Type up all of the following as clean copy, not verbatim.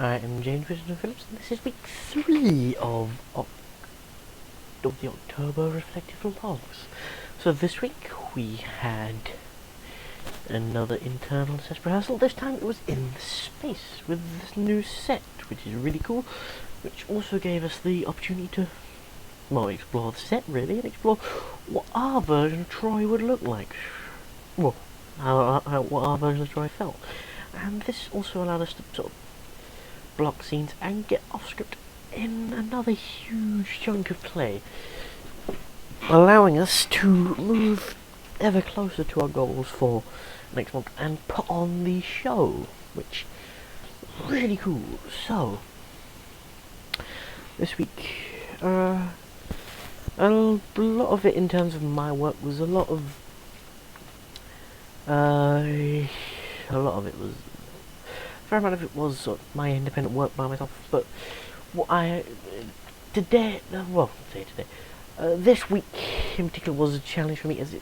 I am James Whittington-Phillips, and this is week 3 of the October Reflective Logs. So this week we had another internal test rehearsal. This time it was in space with this new set, which is really cool, which also gave us the opportunity to, well, explore the set really, and explore what our version of Troy would look like. Well, what our version of Troy felt. And this also allowed us to sort of block scenes and get off script in another huge chunk of play, allowing us to move ever closer to our goals for next month and put on the show, which is really cool. So this week, a lot of it in terms of my work was a lot of it was a fair amount of it was sort of my independent work by myself, but what this week in particular was a challenge for me, as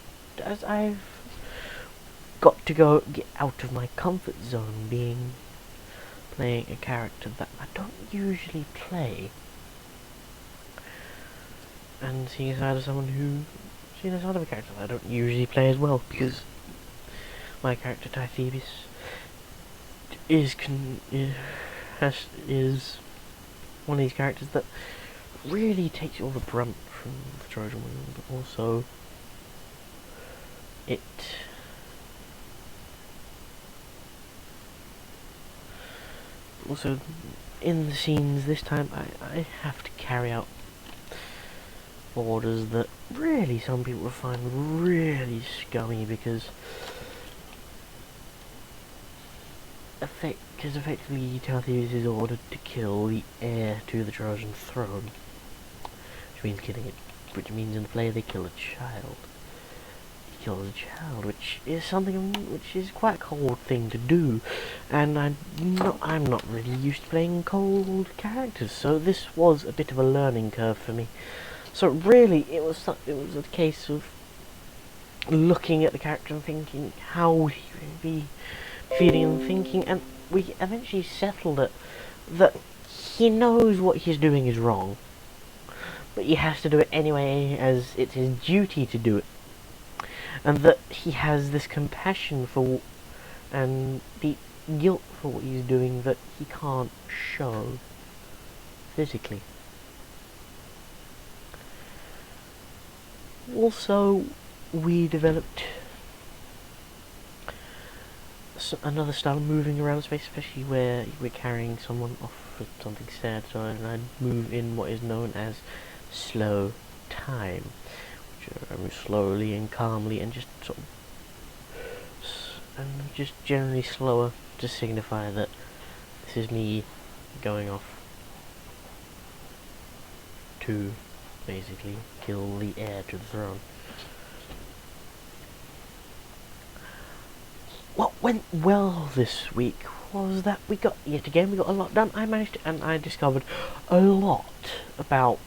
I've got to get out of my comfort zone, playing a character that I don't usually play, and seeing a side of a character that I don't usually play as well, because my character Tythebis is one of these characters that really takes all the brunt from the Trojan War, but also in the scenes this time I have to carry out orders that really some people will find really scummy, because effectively Tythebis is ordered to kill the heir to the Trojan throne, which means in the play they kill a child. He kills a child, which is something which is quite a cold thing to do, and I'm not really used to playing cold characters, so this was a bit of a learning curve for me. So really, it was a case of looking at the character and thinking how would he be feeling and thinking, and we eventually settled it that he knows what he's doing is wrong, but he has to do it anyway as it's his duty to do it, and that he has this compassion for and the guilt for what he's doing that he can't show physically. Also, we developed another style of moving around space, especially where we're carrying someone off for something sad, so I move in what is known as slow time, which I move slowly and calmly and just generally slower to signify that this is me going off to basically kill the heir to the throne. What went well this week was that we got a lot done. I discovered a lot about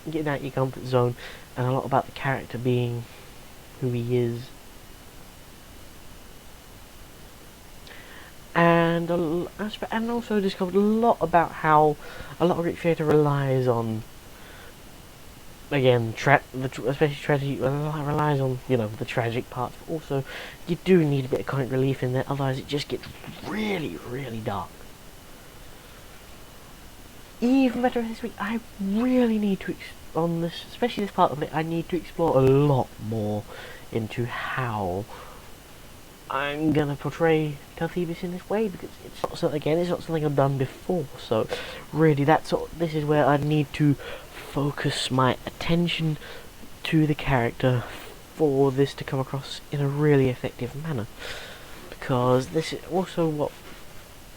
getting out of your comfort zone, and a lot about the character being who he is, and also discovered a lot about how a lot of great theatre relies on, again, especially tragedy relies on, the tragic parts, but also you do need a bit of comic relief in there, otherwise it just gets really, really dark. Even better this week, I really need to, especially this part of it, I need to explore a lot more into how I'm gonna portray Tythebis in this way, because it's not something I've done before, so really this is where I need to focus my attention to the character for this to come across in a really effective manner, because this is also what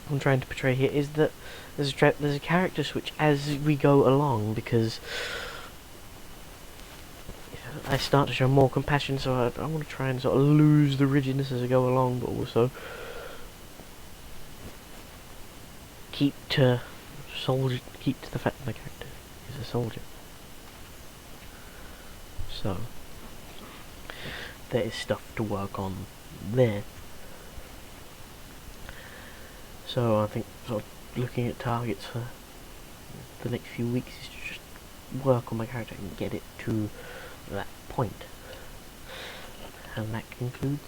I'm trying to portray here, is that there's a character switch as we go along, because I start to show more compassion, so I want to try and sort of lose the rigidness as I go along, but also keep to the fact that my character is a soldier. So there is stuff to work on there. So I think looking at targets for the next few weeks is to just work on my character and get it to that point. And that concludes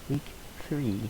week 3.